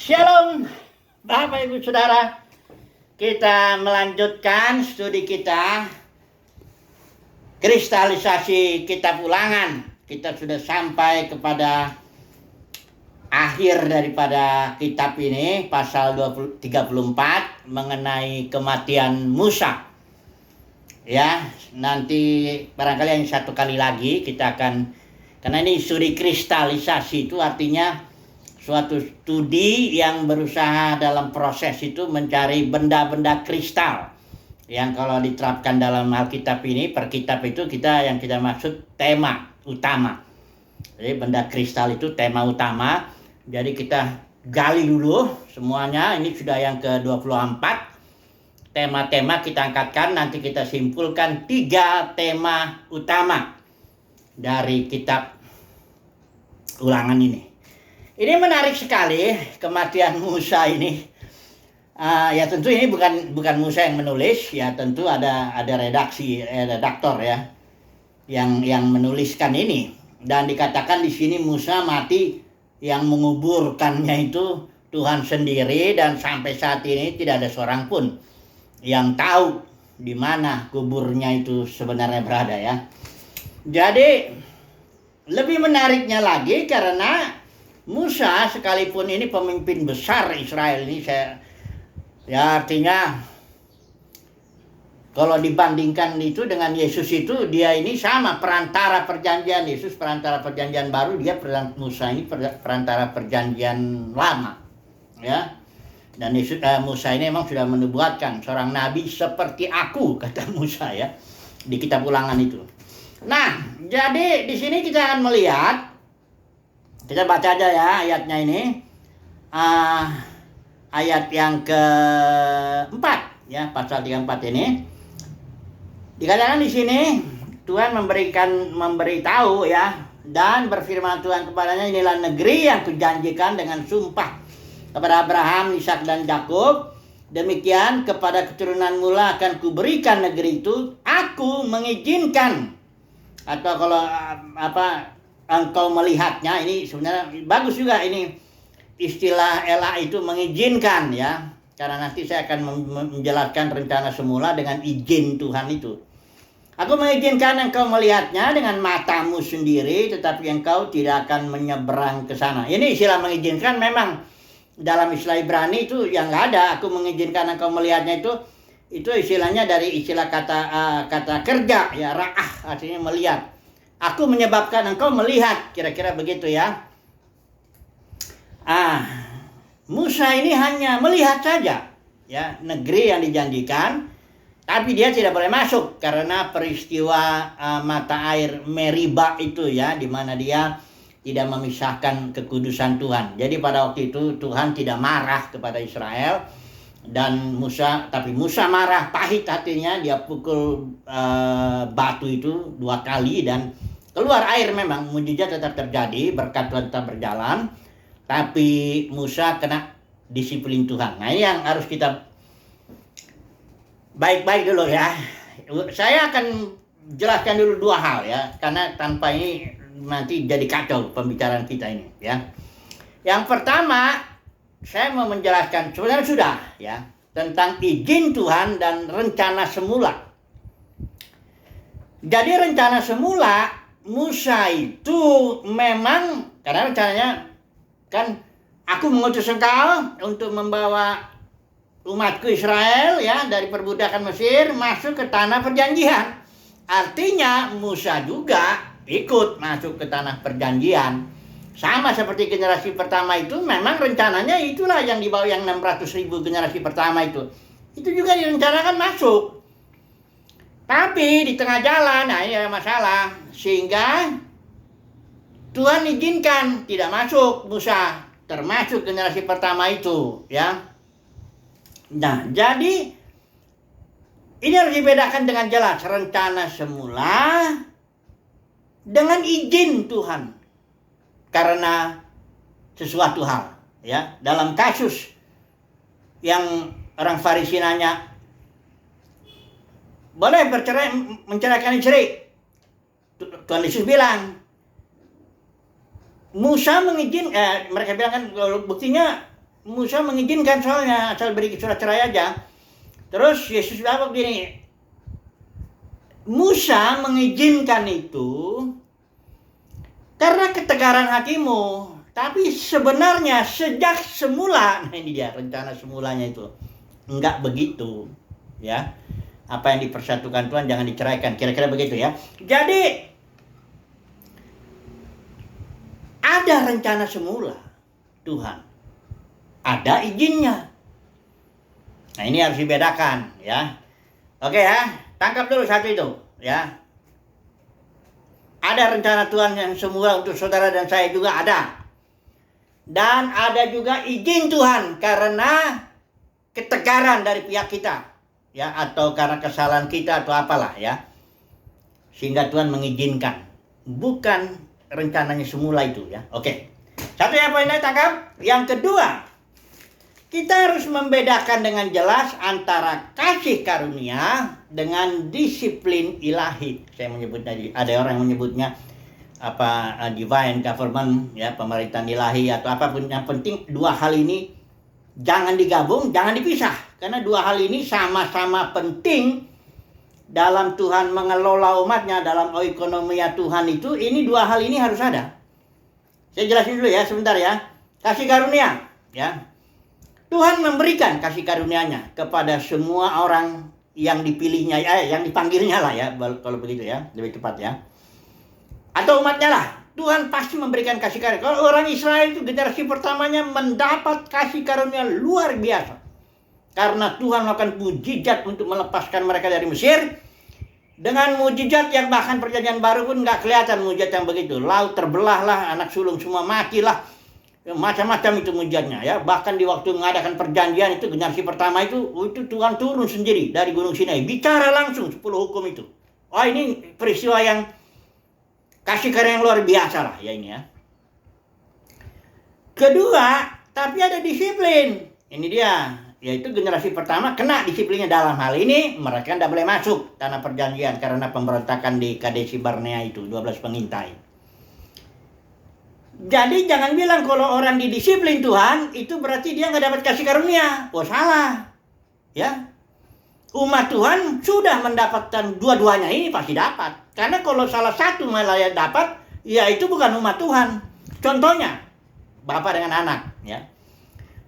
Shalom, Bapak Ibu Saudara. Kita melanjutkan studi kita kristalisasi kitab Ulangan. Kita sudah sampai kepada akhir daripada kitab ini, pasal 34 mengenai kematian Musa. Ya, nanti barangkali yang satu kali lagi kita akan, karena ini studi kristalisasi itu artinya suatu studi yang berusaha dalam proses itu mencari benda-benda kristal yang kalau diterapkan dalam Alkitab ini, per kitab itu yang kita maksud tema utama. Jadi benda kristal itu tema utama. Jadi kita gali dulu semuanya. Ini sudah yang ke-24. Tema-tema kita angkatkan, nanti kita simpulkan 3 tema utama dari kitab Ulangan ini. Ini menarik sekali kematian Musa ini. Ya tentu ini bukan Musa yang menulis, ya tentu ada redaktor ya yang menuliskan ini. Dan dikatakan di sini Musa mati, yang menguburkannya itu Tuhan sendiri, dan sampai saat ini tidak ada seorang pun yang tahu di mana kuburnya itu sebenarnya berada ya. Jadi lebih menariknya lagi karena Musa sekalipun ini pemimpin besar Israel ini, artinya kalau dibandingkan itu dengan Yesus itu, dia ini sama perantara perjanjian. Yesus perantara perjanjian baru, Musa ini perantara perjanjian lama ya. Dan Musa ini memang sudah menubuatkan seorang nabi seperti aku, kata Musa ya di kitab Ulangan itu. Nah, jadi di sini kita akan melihat, kita baca aja ya ayatnya ini. Ayat yang ke-4 ya, pasal 34 ini. Dikatakan di sini Tuhan memberitahu ya, dan berfirman Tuhan kepadanya, inilah negeri yang kujanjikan dengan sumpah kepada Abraham, Ishak dan Yakub. Demikian kepada keturunan mula akan kuberikan negeri itu. Aku mengizinkan, atau kalau engkau melihatnya, ini sebenarnya bagus juga ini istilah Ela itu, mengizinkan ya, karena nanti saya akan menjelaskan rencana semula dengan izin Tuhan itu. Aku mengizinkan engkau melihatnya dengan matamu sendiri, tetapi engkau tidak akan menyeberang ke sana. Ini istilah mengizinkan, memang dalam istilah Ibrani itu yang nggak ada. Aku mengizinkan engkau melihatnya itu istilahnya dari istilah kata kerja ya, ra'ah, artinya melihat. Aku menyebabkan engkau melihat, kira-kira begitu ya. Musa ini hanya melihat saja ya negeri yang dijanjikan, tapi dia tidak boleh masuk karena peristiwa mata air Meriba itu ya, di mana dia tidak memisahkan kekudusan Tuhan. Jadi pada waktu itu Tuhan tidak marah kepada Israel dan tapi Musa marah, pahit hatinya, dia pukul batu itu 2 kali dan keluar air. Memang mujizat tetap terjadi, berkat Tuhan tetap berjalan, tapi Musa kena disiplin Tuhan. Nah, ini yang harus kita baik-baik dulu ya. Saya akan jelaskan dulu 2 hal ya, karena tanpa ini nanti jadi kacau pembicaraan kita ini ya. Yang pertama, saya mau menjelaskan, sebenarnya sudah ya, tentang izin Tuhan dan rencana semula. Jadi rencana semula Musa itu memang, karena rencananya kan, aku mengutus engkau untuk membawa umatku Israel ya dari perbudakan Mesir masuk ke tanah perjanjian. Artinya Musa juga ikut masuk ke tanah perjanjian. Sama seperti generasi pertama itu, memang rencananya itulah yang dibawa, yang 600.000 generasi pertama itu juga direncanakan masuk. Tapi di tengah jalan, nah ini ada masalah, sehingga Tuhan izinkan tidak masuk Musa, termasuk generasi pertama itu ya. Nah, jadi ini harus dibedakan dengan jelas, rencana semula dengan izin Tuhan karena sesuatu hal ya. Dalam kasus yang orang Farisi nanya, boleh menceraikan istri? Tuhan Yesus bilang, Musa mengizinkan, mereka bilang kan, buktinya Musa mengizinkan soalnya, asal beri surat cerai aja. Terus Yesus jawab begini, Musa mengizinkan itu karena ketegaran hatimu. Tapi sebenarnya sejak semula, nah ini dia rencana semulanya itu, enggak begitu, ya. Apa yang dipersatukan Tuhan jangan diceraikan, kira-kira begitu ya. Jadi ada rencana semula Tuhan, ada izinnya. Nah ini harus dibedakan ya. Oke ya, tangkap dulu satu itu ya. Ada rencana Tuhan yang semula untuk saudara dan saya juga ada. Dan ada juga izin Tuhan karena ketegaran dari pihak kita, ya, atau karena kesalahan kita atau apalah ya, sehingga Tuhan mengizinkan, bukan rencananya semula itu ya. Oke, satu yang poinnya tangkap. Yang kedua, kita harus membedakan dengan jelas antara kasih karunia dengan disiplin ilahi. Saya menyebutnya, ada orang yang menyebutnya divine government ya, pemerintahan ilahi atau apapun. Yang penting dua hal ini jangan digabung, jangan dipisah, karena dua hal ini sama-sama penting dalam Tuhan mengelola umatnya, dalam oikonomia Tuhan itu. Ini dua hal ini harus ada. Saya jelasin dulu ya sebentar ya. Kasih karunia ya, Tuhan memberikan kasih karunia-Nya kepada semua orang yang dipilihnya, yang dipanggilnya lah ya, kalau begitu ya, lebih tepat ya. Atau umatnya lah, Tuhan pasti memberikan kasih karunia. Kalau orang Israel itu generasi pertamanya mendapat kasih karunia luar biasa. Karena Tuhan melakukan mujizat untuk melepaskan mereka dari Mesir. Dengan mujizat yang bahkan perjanjian baru pun nggak kelihatan mujizat yang begitu. Laut terbelah lah, anak sulung semua matilah. Macam-macam itu mujizatnya ya. Bahkan di waktu mengadakan perjanjian itu, generasi pertama itu Tuhan turun sendiri dari Gunung Sinai. Bicara langsung 10 hukum itu. Wah, ini peristiwa yang kasih karunia yang luar biasa lah ya ini ya. Kedua, tapi ada disiplin. Ini dia, yaitu generasi pertama kena disiplinnya. Dalam hal ini mereka tidak boleh masuk tanah perjanjian karena pemberontakan di Kadesi Barnea itu, 12 pengintai. Jadi jangan bilang kalau orang didisiplin Tuhan itu berarti dia nggak dapat kasih karunia. Oh salah ya. Umat Tuhan sudah mendapatkan dua-duanya, ini pasti dapat. Karena kalau salah satu malah dapat, ya itu bukan umat Tuhan. Contohnya, bapak dengan anak. Ya.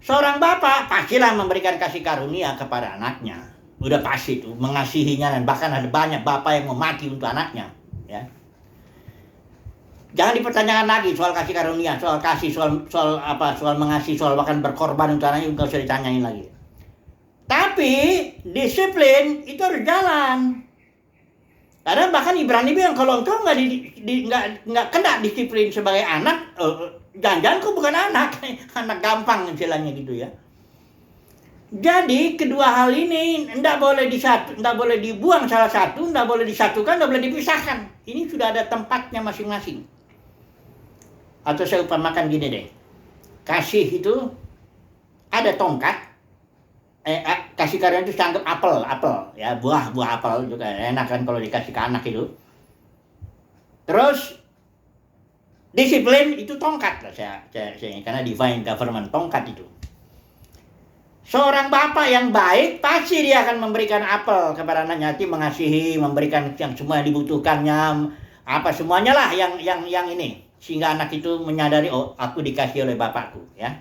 Seorang bapak pastilah memberikan kasih karunia kepada anaknya. Udah pasti itu, mengasihinya, dan bahkan ada banyak bapak yang mau mati untuk anaknya. Ya. Jangan dipertanyakan lagi soal kasih karunia, soal kasih, soal mengasihi, soal bahkan berkorban untuk anaknya, nggak usah ditanyain lagi. Tapi disiplin itu harus jalan. Karena bahkan Ibrani bilang kalau engkau nggak kena disiplin sebagai anak, jangan-jangan kau bukan anak, anak gampang istilahnya gitu ya. Jadi kedua hal ini tidak boleh dibuang salah satu, tidak boleh disatukan, tidak boleh dipisahkan. Ini sudah ada tempatnya masing-masing. Atau saya upamakan gini deh, kasih itu ada tongkat. Kasih karunia itu dianggap apel ya, buah apel juga enak kan kalau dikasih ke anak itu. Terus disiplin itu tongkat lah saya karena divine government, tongkat itu. Seorang bapak yang baik pasti dia akan memberikan apel kepada anaknya, mengasihi, memberikan yang semua yang dibutuhkannya, apa semuanya lah yang ini, sehingga anak itu menyadari, oh aku dikasih oleh bapakku ya.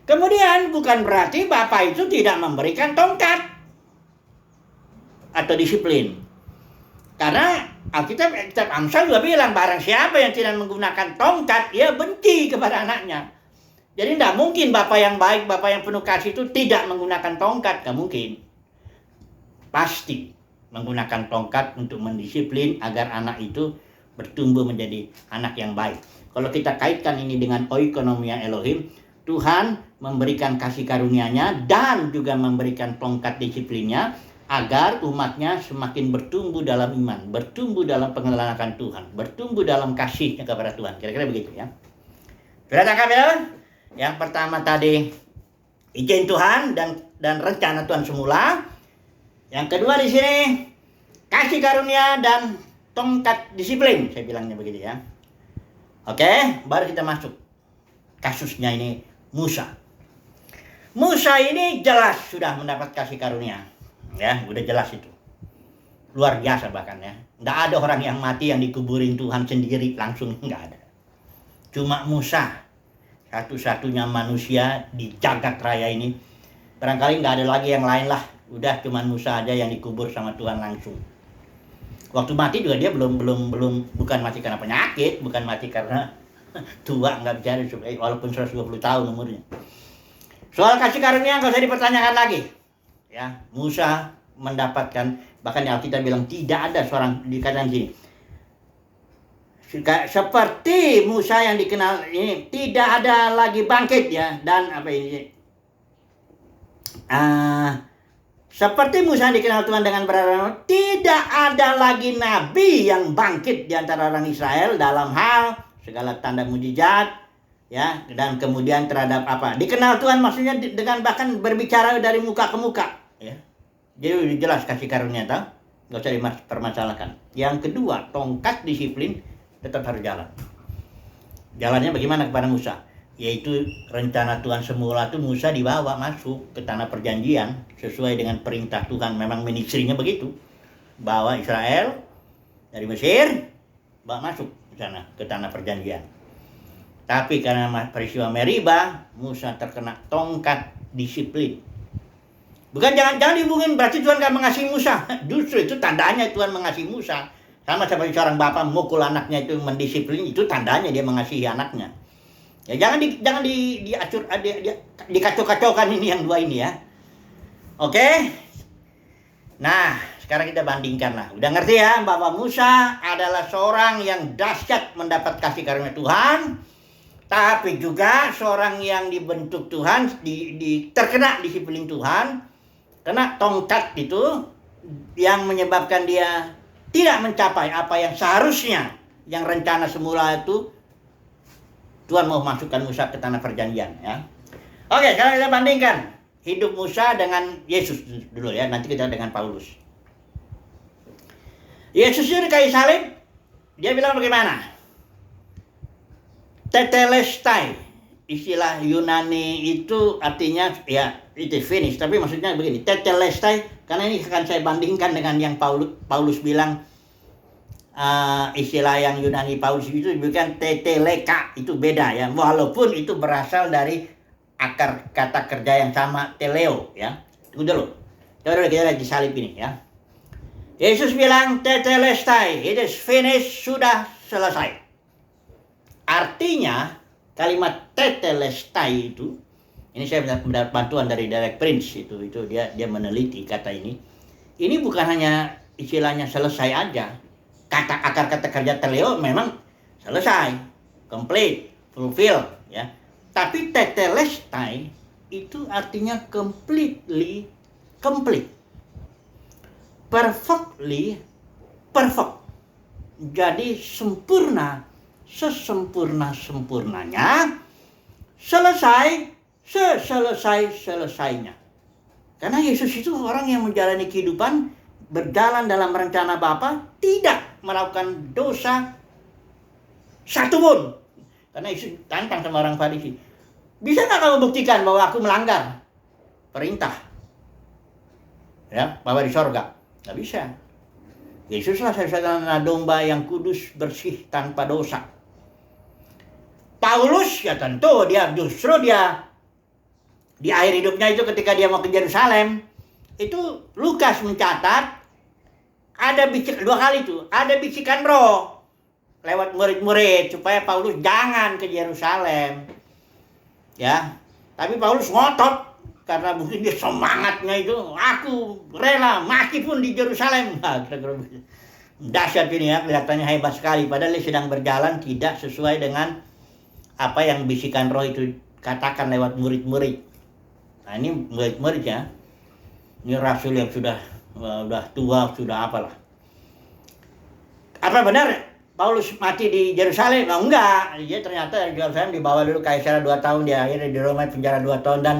Kemudian bukan berarti bapak itu tidak memberikan tongkat atau disiplin. Karena Alkitab Amsal juga bilang barang siapa yang tidak menggunakan tongkat, ia benci kepada anaknya. Jadi tidak mungkin bapak yang baik, bapak yang penuh kasih itu tidak menggunakan tongkat. Tidak mungkin. Pasti menggunakan tongkat untuk mendisiplin agar anak itu bertumbuh menjadi anak yang baik. Kalau kita kaitkan ini dengan oikonomia Elohim, Tuhan memberikan kasih karunia-Nya dan juga memberikan tongkat disiplinnya agar umatnya semakin bertumbuh dalam iman, bertumbuh dalam pengenalan akan Tuhan, bertumbuh dalam kasihnya kepada Tuhan. Kira-kira begitu ya. Sudah tangkap ya? Yang pertama tadi izin Tuhan dan rencana Tuhan semula. Yang kedua di sini kasih karunia dan tongkat disiplin, saya bilangnya begitu ya. Oke, baru kita masuk kasusnya ini Musa. Musa ini jelas sudah mendapat kasih karunia. Ya, udah jelas itu. Luar biasa bahkan ya. Nggak ada orang yang mati yang dikuburin Tuhan sendiri langsung, nggak ada. Cuma Musa, satu-satunya manusia di jagat raya ini. Barangkali nggak ada lagi yang lain lah. Udah cuma Musa aja yang dikubur sama Tuhan langsung. Waktu mati juga dia belum bukan mati karena penyakit, bukan mati karena tua, nggak bicara, walaupun 120 tahun umurnya. Soal kasih karunia nggak usah dipertanyakan lagi. Ya, Musa mendapatkan, bahkan Alkitab bilang tidak ada seorang, dikatakan gini, seperti Musa yang dikenal ini, tidak ada lagi bangkit ya, dan apa ini? Seperti Musa yang dikenal Tuhan dengan berada, tidak ada lagi nabi yang bangkit di antara orang Israel dalam hal segala tanda mujizat, ya, dan kemudian terhadap apa? Dikenal Tuhan maksudnya dengan bahkan berbicara dari muka ke muka, ya. Jadi jelas kasih karunia, tahu? Nggak usah dipermasalahkan. Yang kedua, tongkat disiplin tetap harus jalan. Jalannya bagaimana kepada Musa? Yaitu rencana Tuhan semula itu Musa dibawa masuk ke tanah perjanjian sesuai dengan perintah Tuhan. Memang ministrinya begitu. Bawa Israel dari Mesir, bawa masuk ke sana, ke tanah perjanjian. Tapi karena peristiwa Meribah, Musa terkena tongkat disiplin. Bukan jangan dihubungin berarti Tuhan gak mengasihi Musa. Justru itu tandanya Tuhan mengasihi Musa. Sama seperti seorang bapak memukul anaknya itu mendisiplin, itu tandanya dia mengasihi anaknya. Ya jangan dikacau-kacaukan ini yang dua ini ya. Oke. Nah, sekarang kita bandingkan lah. Udah ngerti ya, bahwa Musa adalah seorang yang dahsyat mendapat kasih karunia Tuhan, tapi juga seorang yang dibentuk Tuhan, terkena disiplin Tuhan, kena tongkat itu yang menyebabkan dia tidak mencapai apa yang seharusnya, yang rencana semula itu Tuhan mau masukkan Musa ke tanah perjanjian ya. Oke, sekarang kita bandingkan hidup Musa dengan Yesus dulu ya, nanti kita dengan Paulus. Yesus itu di kayu salib, dia bilang bagaimana? Tetelestai, istilah Yunani itu artinya ya itu finish, tapi maksudnya begini, tetelestai, karena ini akan saya bandingkan dengan yang Paulus bilang. Istilah yang Yunani Paulus itu bukan teteleka, itu beda ya, walaupun itu berasal dari akar kata kerja yang sama, teleo ya. Tunggu dulu, coba kita lihat di salib ini ya. Yesus bilang tetelestai, it is finished, sudah selesai. Artinya kalimat tetelestai itu, ini saya mendapat bantuan dari Derek Prince, itu dia meneliti kata ini. Ini bukan hanya istilahnya selesai aja. Akar kata kerja teleo memang selesai, complete, fulfill ya. Tapi tetelestai itu artinya completely complete. Perfectly perfect. Jadi sempurna, sesempurna-sempurnanya, selesai, selesai-selesainya. Karena Yesus itu orang yang menjalani kehidupan, berjalan dalam rencana Bapa, tidak melakukan dosa satu pun. Karena Yesus tantang sama orang Farisi, bisa nggak kamu buktikan bahwa aku melanggar perintah ya Bapa di sorga? Nggak bisa. Yesuslah satu-satunya domba yang kudus, bersih, tanpa dosa. Paulus ya tentu dia di akhir hidupnya itu ketika dia mau ke Yerusalem, itu Lukas mencatat ada dua kali itu, ada bisikan roh lewat murid-murid supaya Paulus jangan ke Yerusalem. Ya. Tapi Paulus ngotot karena mungkin dia semangatnya itu, aku rela mati pun di Yerusalem. Dahsyat ini ya, kelihatannya hebat sekali, padahal dia sedang berjalan tidak sesuai dengan apa yang bisikan roh itu katakan lewat murid-murid. Nah, ini murid-muridnya. Ini rasul yang sudah tua, sudah apalah. Apa benar Paulus mati di Yerusalem? Nah, enggak. Dia ternyata di Yerusalem dibawa dulu Kaisar 2 tahun, dia akhirnya di Roma penjara 2 tahun. Dan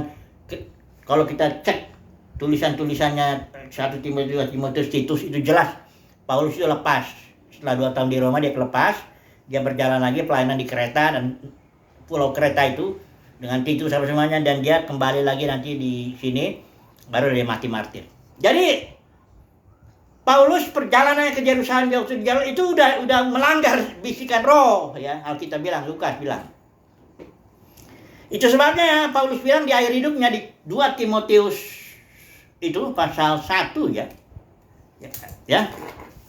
kalau kita cek tulisan-tulisannya 1 Timotius, Titus, itu jelas Paulus itu lepas. Setelah 2 tahun di Roma dia lepas, dia berjalan lagi pelayanan di Kreta, dan pulau Kreta itu dengan Titus sama semuanya, dan dia kembali lagi nanti di sini baru dia mati martir. Jadi Paulus perjalanannya ke Yerusalem waktu di jalan itu udah melanggar bisikan roh ya, Alkitab bilang, Lukas bilang. Itu sebabnya Paulus bilang di akhir hidupnya di 2 Timotius itu pasal 1 ya. Ya.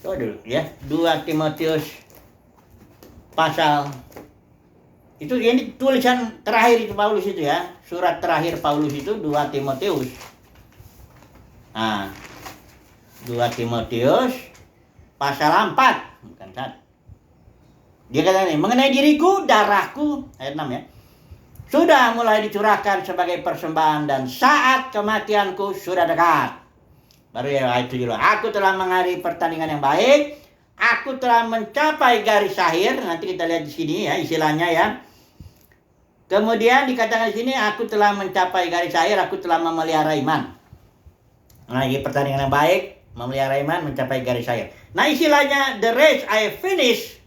Coba dulu ya, 2 Timotius pasal itu, ini tulisan terakhir itu Paulus itu ya, surat terakhir Paulus itu 2 Timotius. Nah, 2 Timotius pasal 4, bukan 1. Dia kata ini, mengenai diriku, darahku, ayat 6 ya, sudah mulai dicurahkan sebagai persembahan dan saat kematianku sudah dekat. Baru ya ayat 7, aku telah menghadiri pertandingan yang baik, aku telah mencapai garis akhir. Nanti kita lihat di sini ya istilahnya ya. Kemudian dikatakan di sini, aku telah mencapai garis akhir, aku telah memelihara iman. Nah, ini pertandingan yang baik, memelihara iman, mencapai garis akhir. Nah, istilahnya the race I finish,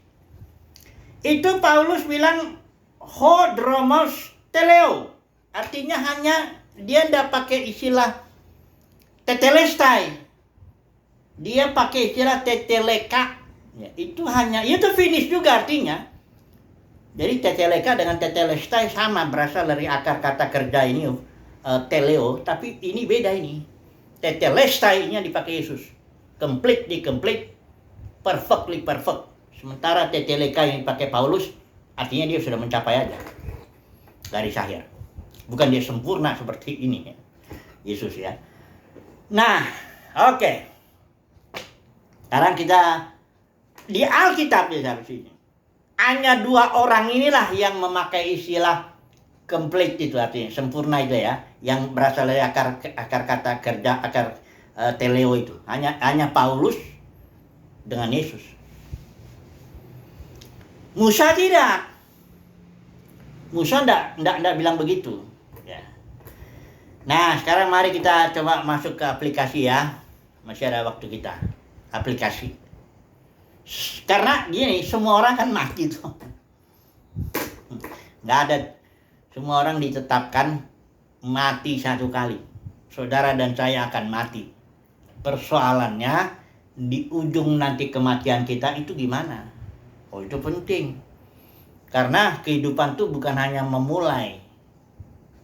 itu Paulus bilang hodromos teleo. Artinya hanya dia tidak pakai istilah tetelestai. Dia pakai istilah teteleka. Ya, itu hanya, itu finish juga artinya. Jadi teteleka dengan tetelestai sama, berasal dari akar kata kerja ini teleo, tapi ini beda ini. Tetelestai-nya dipakai Yesus. Completely complete, perfectly perfect. Sementara teteleka yang dipakai Paulus, artinya dia sudah mencapai aja garis akhir. Bukan dia sempurna seperti ini ya, Yesus ya. Nah, oke. Sekarang kita di Alkitab ya sini. Hanya 2 orang inilah yang memakai istilah complete itu, artinya sempurna itu ya, yang berasal dari akar kata kerja, akar teleo itu. Hanya Paulus dengan Yesus. Musa tidak. Musa enggak bilang begitu. Ya. Nah, sekarang mari kita coba masuk ke aplikasi ya. Masih ada waktu kita. Aplikasi. Karena gini, semua orang kan mati tuh. Enggak ada. Semua orang ditetapkan mati 1 kali. Saudara dan saya akan mati. Persoalannya di ujung nanti kematian kita itu gimana? Oh, itu penting. Karena kehidupan itu bukan hanya memulai,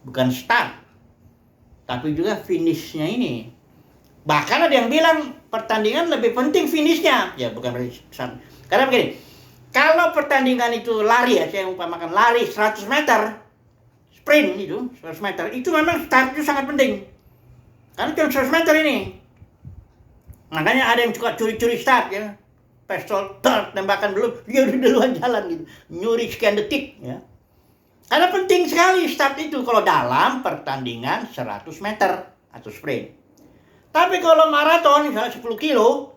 bukan start, tapi juga finishnya ini. Bahkan ada yang bilang pertandingan lebih penting finishnya. Ya bukan berarti start. Karena begini, kalau pertandingan itu lari ya, saya umpamakan lari 100 meter, sprint itu 100 meter, itu memang start itu sangat penting. Karena cuma 100 meter ini. Makanya ada yang suka curi-curi start ya. Pistol, tembakan dulu, dia udah duluan jalan gitu. Nyuri sekian detik ya. Karena penting sekali start itu kalau dalam pertandingan 100 meter atau sprint. Tapi kalau maraton misalnya 10 kilo,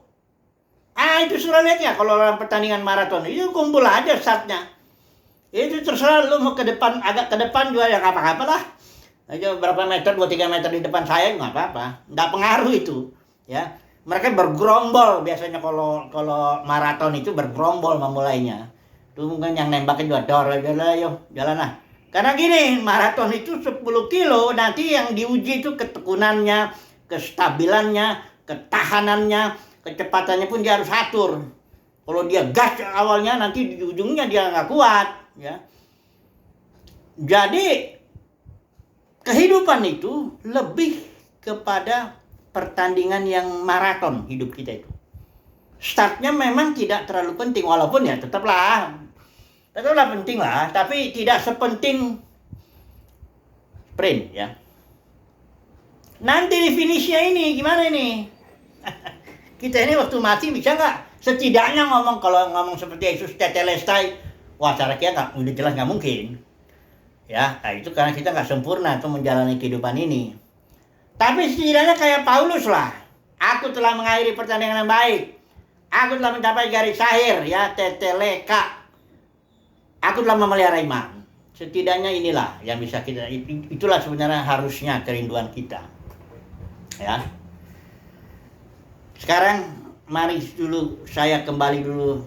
itu sudah lihat ya, kalau dalam pertandingan maraton itu kumpul aja startnya. Itu terserah lu mau ke depan, agak ke depan juga ya apa-apa lah. Aja berapa meter, 2-3 meter di depan saya nggak apa-apa. Nggak pengaruh itu ya. Mereka bergerombol biasanya kalau maraton itu bergerombol memulainya. Tuh mungkin yang nembaknya juga dor jalan lah. Karena gini, maraton itu 10 kilo, nanti yang diuji itu ketekunannya, kestabilannya, ketahanannya, kecepatannya pun dia harus atur. Kalau dia gas awalnya, nanti di ujungnya dia nggak kuat ya. Jadi kehidupan itu lebih kepada pertandingan yang maraton hidup kita itu. Startnya memang tidak terlalu penting, walaupun ya tetaplah penting lah, tapi tidak sepenting sprint ya. Nanti di finishnya ini gimana ini? Kita ini waktu mati bisa nggak setidaknya kalau ngomong seperti Yesus tetelestai, wah cara kita udah jelas nggak mungkin. Ya, nah itu karena kita nggak sempurna untuk menjalani kehidupan ini. Tapi setidaknya kayak Paulus lah. Aku telah mengakhiri pertandingan yang baik. Aku telah mencapai garis akhir ya, teteleka. Aku telah memelihara iman. Setidaknya inilah yang bisa kita, itulah sebenarnya harusnya kerinduan kita. Ya. Sekarang mari dulu saya kembali dulu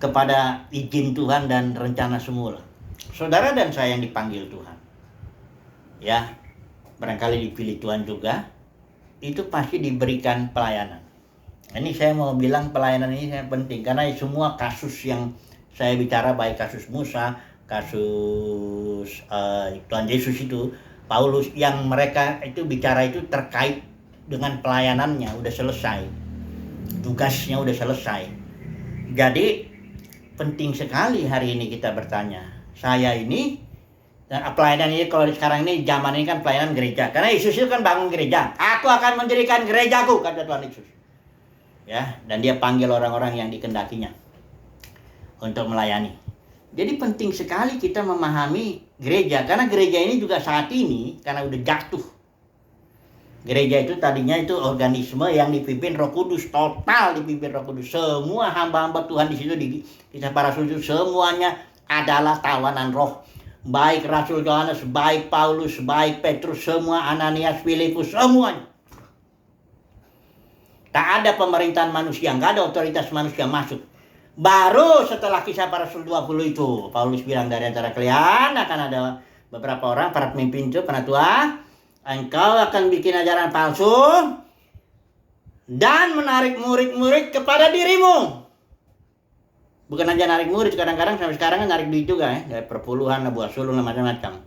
kepada izin Tuhan dan rencana semula. saudara dan saya yang dipanggil Tuhan, ya, barangkali dipilih Tuhan juga, itu pasti diberikan pelayanan. Ini saya mau bilang pelayanan ini sangat penting, karena semua kasus yang saya bicara, baik kasus Musa, kasus Tuhan Yesus itu, Paulus, yang mereka itu bicara itu terkait dengan pelayanannya, udah selesai, tugasnya udah selesai. Jadi penting sekali hari ini kita bertanya, saya ini, dan pelayanan ini kalau sekarang ini, zaman ini kan pelayanan gereja, karena Yesus itu kan bangun gereja. Aku akan mendirikan gerejaku, kata Tuhan Yesus. Ya, dan dia panggil orang-orang yang dikendakinya untuk melayani. Jadi penting sekali kita memahami gereja, karena gereja ini juga saat ini karena udah jatuh. Gereja itu tadinya itu organisme yang dipimpin Roh Kudus, total dipimpin Roh Kudus. Semua hamba-hamba Tuhan di situ di Kisah Para Rasul itu semuanya adalah tawanan roh. Baik Rasul Yohanes, baik Paulus, baik Petrus, semua Ananias, Filipus, semuanya. Tak ada pemerintahan manusia, nggak ada otoritas manusia masuk. Baru setelah Kisah Para Rasul 20 itu, Paulus bilang, dari antara kalian akan ada beberapa orang, para pemimpin itu, penatua, engkau akan bikin ajaran palsu dan menarik murid-murid kepada dirimu. Bukan aja narik murid, kadang-kadang sampai sekarang kan narik duit juga, ya, dari perpuluhan, buah sulung, macam-macam.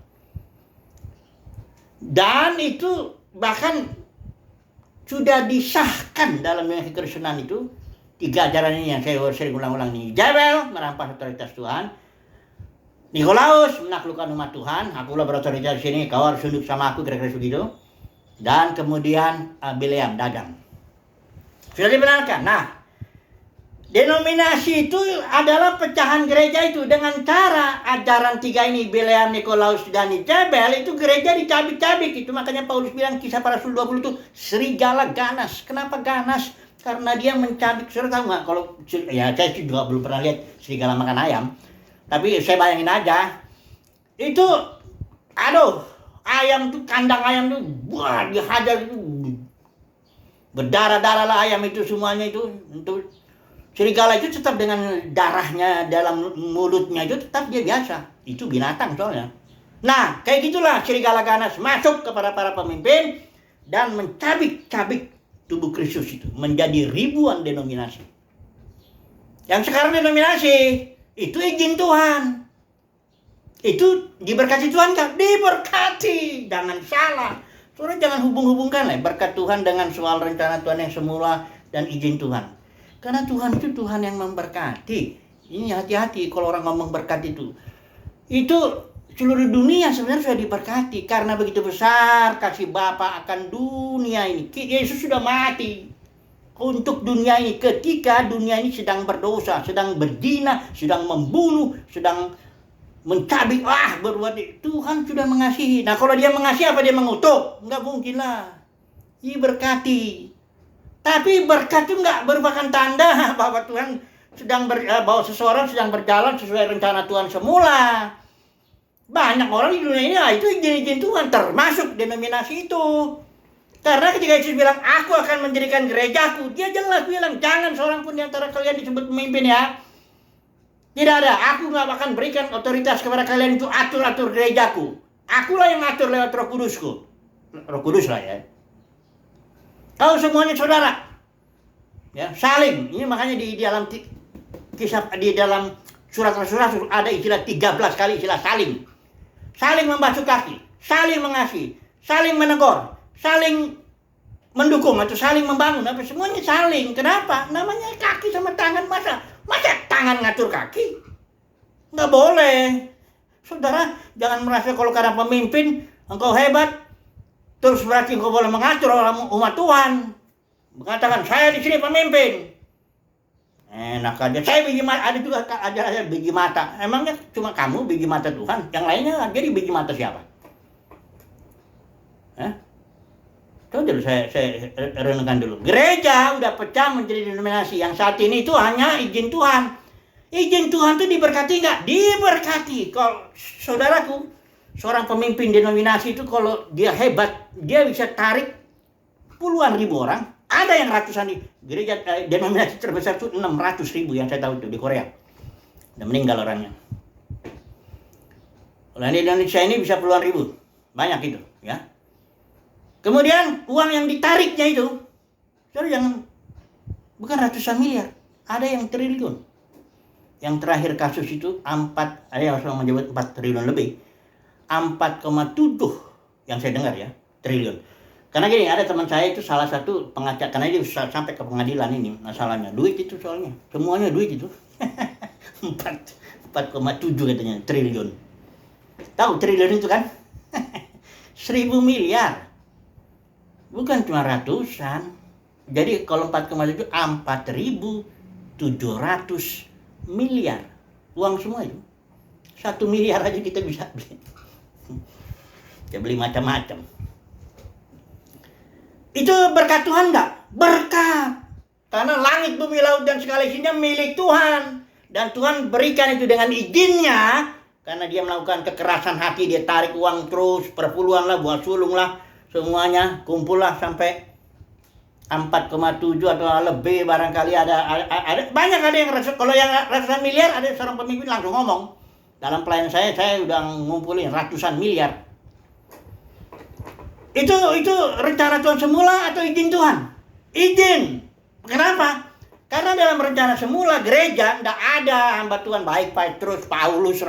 Dan itu bahkan sudah disahkan dalam kekristenan itu, 3 ajaran ini yang saya sering ulang-ulang ini. Jebel merampas otoritas Tuhan, Nikolaus menaklukkan umat Tuhan, akulah berotoritas di sini, kau harus tunduk sama aku, kira-kira begitu. Dan kemudian Bileam dagang. Sudah dibenarkan. Nah, denominasi itu adalah pecahan gereja itu dengan cara ajaran 3 ini, Bileam, Nikolaus, dan Jebel, itu gereja dicabik-cabik. Itu makanya Paulus bilang Kisah Para Rasul 20 itu serigala ganas. Kenapa ganas? Karena dia mencabik. Saudara tahu nggak, kalau ya saya juga belum pernah lihat serigala makan ayam, tapi saya bayangin aja, itu aduh, ayam tuh, kandang ayam tuh, wah, dihajar itu, berdarah-darah lah ayam itu semuanya itu. Untuk serigala itu tetap dengan darahnya dalam mulutnya itu tetap dia biasa. Itu binatang soalnya. Nah, kayak gitulah serigala ganas masuk kepada para pemimpin dan mencabik-cabik tubuh Kristus itu menjadi ribuan denominasi. Yang sekarang denominasi itu izin Tuhan. Itu diberkati Tuhan kan? Diberkati. Jangan salah. Saudara jangan hubung-hubungkan lah berkat Tuhan dengan soal rencana Tuhan yang semula dan izin Tuhan. Karena Tuhan itu Tuhan yang memberkati. Ini hati-hati kalau orang ngomong berkat itu. Itu seluruh dunia sebenarnya sudah diberkati. Karena begitu besar kasih Bapa akan dunia ini. Yesus sudah mati untuk dunia ini. Ketika dunia ini sedang berdosa, sedang berzina, sedang membunuh, sedang mencabik, berbuat, Tuhan sudah mengasihi. Nah kalau dia mengasihi, apa dia mengutuk? Enggak mungkin lah. Diberkati. Tapi berkat itu enggak merupakan tanda bahwa Tuhan sedang bahwa seseorang sedang berjalan sesuai rencana Tuhan semula. Banyak orang di dunia ini itu izin-izin Tuhan, termasuk denominasi itu. Karena ketika Yesus bilang, aku akan mendirikan gerejaku, dia jelas bilang, jangan seorang pun di antara kalian disebut pemimpin ya. Tidak ada, aku gak akan berikan otoritas kepada kalian itu atur-atur gerejaku. Akulah yang atur lewat Roh Kudusku. Roh Kudus lah ya. Kau semuanya saudara. Ya, saling. Ini makanya di dalam kisah, di dalam surat Rasul ada istilah 13 kali istilah saling. Saling membasuh kaki, saling mengasihi, saling menegur, saling mendukung atau saling membangun, apa semuanya saling. Kenapa? Namanya kaki sama tangan, masa tangan ngatur kaki? Nggak boleh. Saudara, jangan merasa kalau karena pemimpin engkau hebat, terus berarti engkau boleh mengatur orang umat Tuhan. Mengatakan saya di sini pemimpin. Enak aja. Saya biji mata, ada juga aja biji mata. Emangnya cuma kamu biji mata Tuhan? Yang lainnya jadi biji mata siapa? Coba dulu saya renungkan dulu. Gereja udah pecah menjadi denominasi. Yang saat ini itu hanya izin Tuhan. Izin Tuhan itu diberkati nggak? Diberkati. Kalau saudaraku, seorang pemimpin denominasi itu kalau dia hebat, dia bisa tarik puluhan ribu orang. Ada yang ratusan di gereja denominasi terbesar itu 600.000 yang saya tahu itu di Korea. Udah meninggal orangnya. Kalau di Indonesia ini bisa puluhan ribu. Banyak itu, ya. Kemudian uang yang ditariknya itu, saudara jangan, bukan ratusan miliar, ada yang triliun. Yang terakhir kasus itu ada yang menyebut 4 triliun lebih. 4,7 yang saya dengar ya, triliun. Karena gini, ada teman saya itu salah satu pengacara, karena dia sampai ke pengadilan ini masalahnya. Duit itu soalnya, semuanya duit itu. 4,7 katanya, triliun. Tahu triliun itu kan? 1.000 miliar. Bukan cuma ratusan. Jadi kalau 4,7, 4.700 miliar. Uang semua itu. 1 miliar aja kita bisa beli. Kita beli macam-macam. Itu berkat Tuhan enggak? Berkat. Karena langit, bumi, laut, dan segala isinya milik Tuhan. Dan Tuhan berikan itu dengan izinnya. Karena dia melakukan kekerasan hati. Dia tarik uang terus. Perpuluhan lah, buat sulung lah. Semuanya kumpul lah sampai 4,7 atau lebih barangkali ada banyak, ada yang kalau yang ratusan miliar, ada seorang pemimpin langsung ngomong dalam pelayanan saya udah ngumpulin ratusan miliar. Itu rencana Tuhan semula atau izin Tuhan? Izin. Kenapa? Karena dalam rencana semula gereja tidak ada hamba Tuhan baik Petrus, Paulus,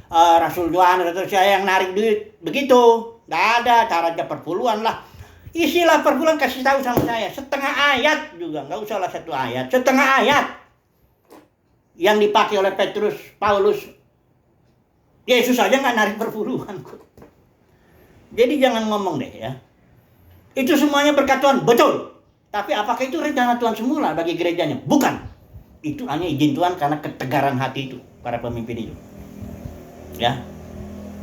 Rasul Yohanes atau saya yang narik duit begitu. Tidak ada, caranya perpuluhan lah. Isilah perpuluhan, kasih tahu sama saya. Setengah ayat juga, nggak usah lah 1 ayat. Setengah ayat yang dipakai oleh Petrus, Paulus. Yesus aja nggak narik perpuluhan. Jadi jangan ngomong deh ya. Itu semuanya berkat Tuhan, betul. Tapi apakah itu rencana Tuhan semula bagi gerejanya? Bukan. Itu hanya izin Tuhan karena ketegaran hati itu, para pemimpin itu. Ya.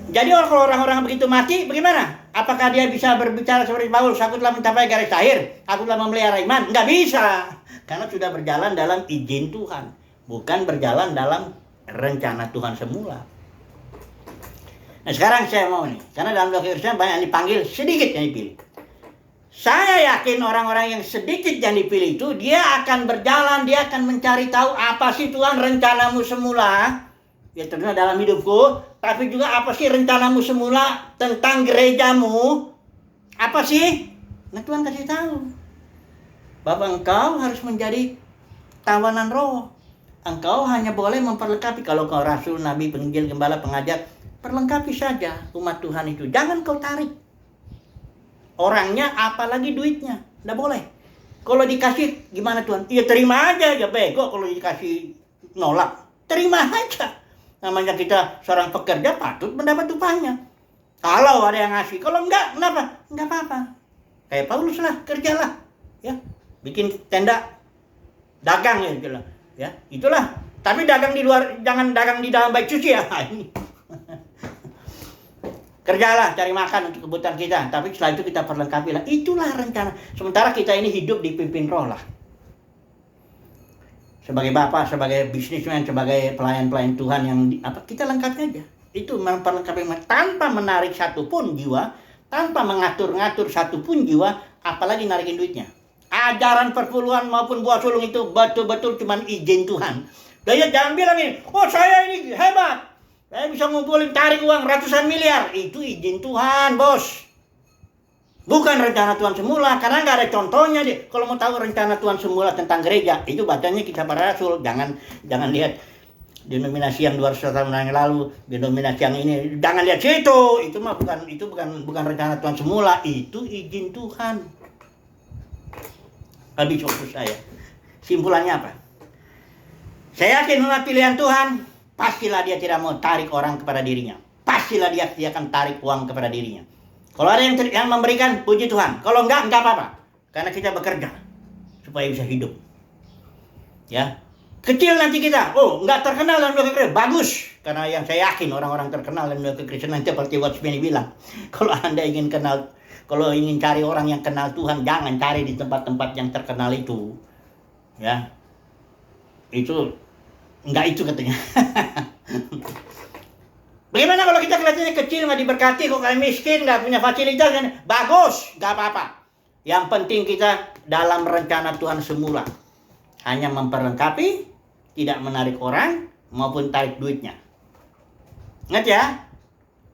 Jadi kalau orang-orang begitu mati, bagaimana? Apakah dia bisa berbicara seperti Paulus? Aku telah mencapai garis akhir. Aku telah memelihara iman. Enggak bisa. Karena sudah berjalan dalam izin Tuhan. Bukan berjalan dalam rencana Tuhan semula. Nah sekarang saya mau nih. Karena dalam doa Kristen banyak yang dipanggil, sedikit yang dipilih. Saya yakin orang-orang yang sedikit yang dipilih itu, dia akan berjalan, dia akan mencari tahu apa sih Tuhan rencanamu semula. Ya tentunya dalam hidupku, tapi juga apa sih rencanamu semula tentang gerejamu? Apa sih? Nah Tuhan kasih tahu. Bahwa engkau harus menjadi tawanan roh. Engkau hanya boleh memperlengkapi. Kalau kau rasul, nabi, penginjil, gembala, pengajar, perlengkapi saja umat Tuhan itu. Jangan kau tarik orangnya, apalagi duitnya. Nggak boleh. Kalau dikasih, gimana Tuhan? Ya terima aja, ya bego kalau dikasih nolak. Terima aja. Namanya kita seorang pekerja, patut mendapat upahnya. Kalau ada yang ngasih, kalau enggak, kenapa? Enggak apa-apa. Kayak Paulus lah, kerjalah. Ya, bikin tenda, dagang ya, itulah. Ya, itulah. Tapi dagang di luar, jangan dagang di dalam bait suci ya. Kerjalah, cari makan untuk kebutuhan kita. Tapi setelah itu kita perlengkapi lah. Itulah rencana. Sementara kita ini hidup dipimpin roh lah. Sebagai bapak, sebagai bisnismen, sebagai pelayan-pelayan Tuhan yang kita lengkapi aja. Itu memperlengkapi tanpa menarik satupun jiwa, tanpa mengatur-ngatur satupun jiwa, apalagi narikin duitnya. Ajaran perpuluhan maupun buah sulung itu betul-betul cuma izin Tuhan. Dan jangan bilang ini, oh saya ini hebat, saya bisa ngumpulin tarik uang ratusan miliar. Itu izin Tuhan, bos. Bukan rencana Tuhan semula, karena nggak ada contohnya deh. Kalau mau tahu rencana Tuhan semula tentang gereja, itu bacanya Kisah Para Rasul. Jangan lihat denominasi yang 200 tahun yang lalu, denominasi yang ini. Jangan lihat situ. Itu mah bukan rencana Tuhan semula. Itu izin Tuhan. Habis fokus saya. Simpulannya apa? Saya yakin umat pilihan Tuhan, pastilah dia tidak mau tarik orang kepada dirinya. Pastilah dia akan tarik uang kepada dirinya. Kalau ada yang memberikan, puji Tuhan. Kalau enggak apa-apa. Karena kita bekerja supaya bisa hidup. Ya. Kecil nanti kita, enggak terkenal dalam dunia kekristenan. Bagus. Karena yang saya yakin orang-orang terkenal dalam dunia kekristenan seperti Watchman bilang. Kalau Anda ingin kenal, kalau ingin cari orang yang kenal Tuhan, jangan cari di tempat-tempat yang terkenal itu. Ya. Itu enggak itu katanya. Bagaimana kalau kita kelihatannya kecil, nggak diberkati, kok kayak miskin, nggak punya fasilitas, bagus, nggak apa-apa. Yang penting kita dalam rencana Tuhan semula. Hanya memperlengkapi, tidak menarik orang, maupun tarik duitnya. Ingat ya,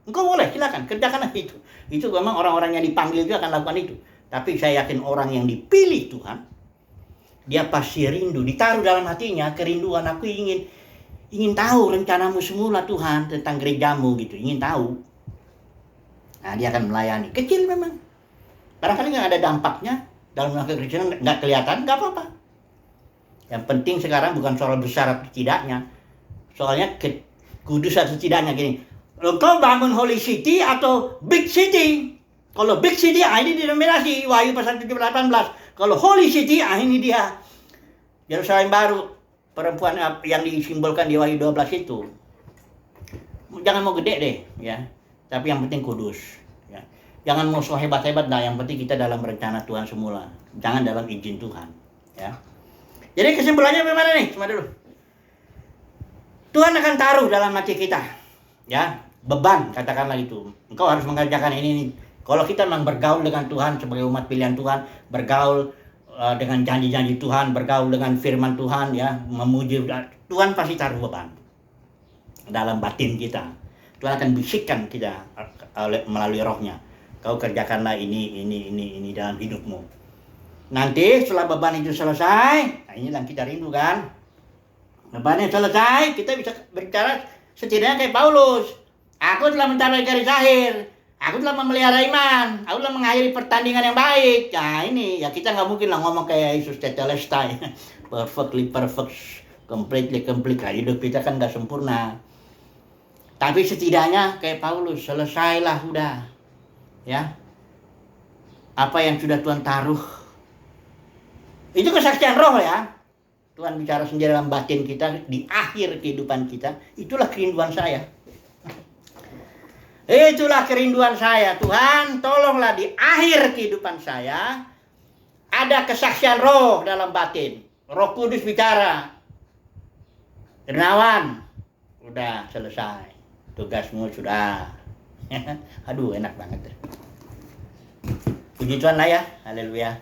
Engkau boleh, silakan, kerjakanlah itu. Itu memang orang-orang yang dipanggil juga akan lakukan itu. Tapi saya yakin orang yang dipilih Tuhan, dia pasti rindu, ditaruh dalam hatinya kerinduan, aku ingin tahu rencanamu semula Tuhan tentang gerejamu gitu, ingin tahu. Nah, dia akan melayani. Kecil memang. Barangkali nggak ada dampaknya dalam langkah Kristen, nggak kelihatan, nggak apa-apa. Yang penting sekarang bukan soal besar atau tidaknya, soalnya kudus atau tidaknya gini. Engkau bangun Holy City atau Big City? Kalau Big City, ini denominasi Wahyu pasal 17-18. Kalau Holy City, ini dia Yerusalem baru, perempuan yang disimbolkan di Wahyu 12 itu. Jangan mau gede deh, ya. Tapi yang penting kudus. Ya. Jangan mau so hebat-hebat, yang penting kita dalam rencana Tuhan semula. Jangan dalam izin Tuhan. Ya. Jadi kesimpulannya bagaimana nih? Cuma dulu. Tuhan akan taruh dalam hati kita. Ya, beban, katakanlah itu. Engkau harus mengerjakan ini. Kalau kita memang bergaul dengan Tuhan sebagai umat pilihan Tuhan, bergaul dengan janji-janji Tuhan, bergaul dengan firman Tuhan, ya, memuji Tuhan, pasti taruh beban dalam batin kita. Tuhan akan bisikkan kita melalui rohnya. Kau kerjakanlah ini dalam hidupmu. Nanti setelah beban itu selesai, ini yang kita rindu kan. Bebannya selesai, kita bisa berbicara setidaknya kayak Paulus. Aku telah mencapai garis akhir. Aku telah memelihara iman. Aku telah mengakhiri pertandingan yang baik. Nah ini, ya kita nggak mungkin lah ngomong kayak Yesus Tetelestai. Perfect, completely. Nah, hidup kita kan nggak sempurna. Tapi setidaknya kayak Paulus, selesailah udah. Ya. Apa yang sudah Tuhan taruh. Itu kesaksian roh ya. Tuhan bicara sendiri dalam batin kita, di akhir kehidupan kita. Itulah kerinduan saya. Itulah kerinduan saya. Tuhan, tolonglah di akhir kehidupan saya, ada kesaksian roh dalam batin. Roh Kudus bicara. Dernawan, udah selesai. Tugasmu sudah. Aduh, enak banget. Puji Tuhan lah ya. Haleluya.